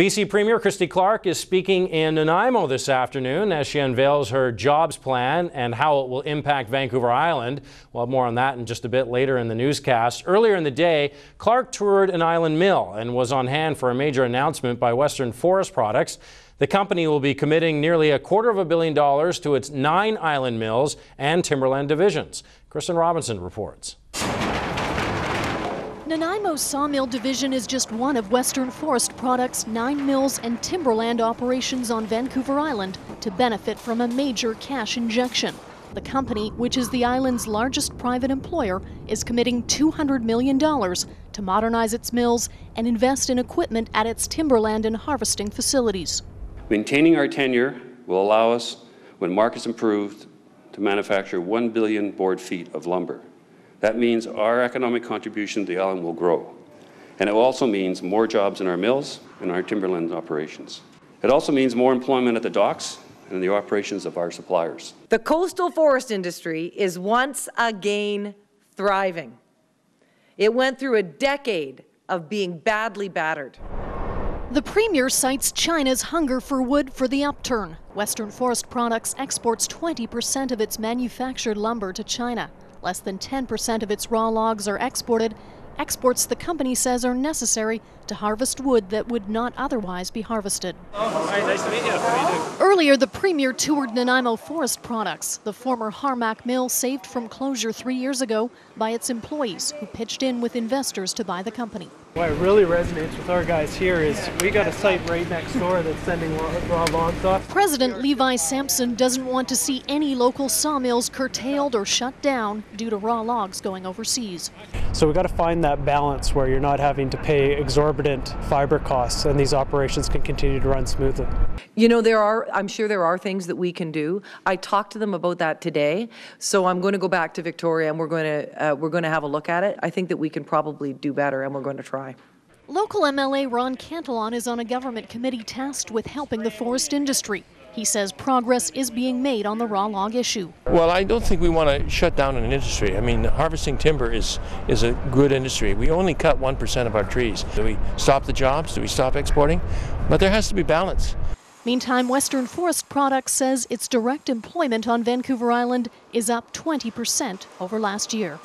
BC Premier Christy Clark is speaking in Nanaimo this afternoon as she unveils her jobs plan and how it will impact Vancouver Island. We'll have more on that in just a bit later in the newscast. Earlier in the day, Clark toured an island mill and was on hand for a major announcement by Western Forest Products. The company will be committing nearly $250 million to its 9 island mills and timberland divisions. Kristen Robinson reports. Nanaimo's sawmill division is just one of Western Forest Products' 9 mills and timberland operations on Vancouver Island to benefit from a major cash injection. The company, which is the island's largest private employer, is committing $200 million to modernize its mills and invest in equipment at its timberland and harvesting facilities. Maintaining our tenure will allow us, when markets improve, to manufacture 1 billion board feet of lumber. That means our economic contribution to the island will grow. And it also means more jobs in our mills and our timberland operations. It also means more employment at the docks and in the operations of our suppliers. The coastal forest industry is once again thriving. It went through a decade of being badly battered. The Premier cites China's hunger for wood for the upturn. Western Forest Products exports 20% of its manufactured lumber to China. Less than 10% of its raw logs are exported, exports the company says are necessary to harvest wood that would not otherwise be harvested. Hi, nice to meet you. How do you do? Earlier, the Premier toured Nanaimo Forest Products, the former Harmac mill saved from closure 3 years ago by its employees who pitched in with investors to buy the company. What really resonates with our guys here is we got a site right next door that's sending raw log stuff. President Levi Sampson doesn't want to see any local sawmills curtailed or shut down due to raw logs going overseas. So we got to find that balance where you're not having to pay exorbitant fiber costs and these operations can continue to run smoothly. You know, I'm sure there are things that we can do. I talked to them about that today, so I'm going to go back to Victoria and we're going to have a look at it. I think that we can probably do better and we're going to try. Local MLA Ron Cantillon is on a government committee tasked with helping the forest industry. He says progress is being made on the raw log issue. Well, I don't think we want to shut down an industry. I mean, harvesting timber is a good industry. We only cut 1% of our trees. Do we stop the jobs? Do we stop exporting? But there has to be balance. Meantime, Western Forest Products says its direct employment on Vancouver Island is up 20% over last year.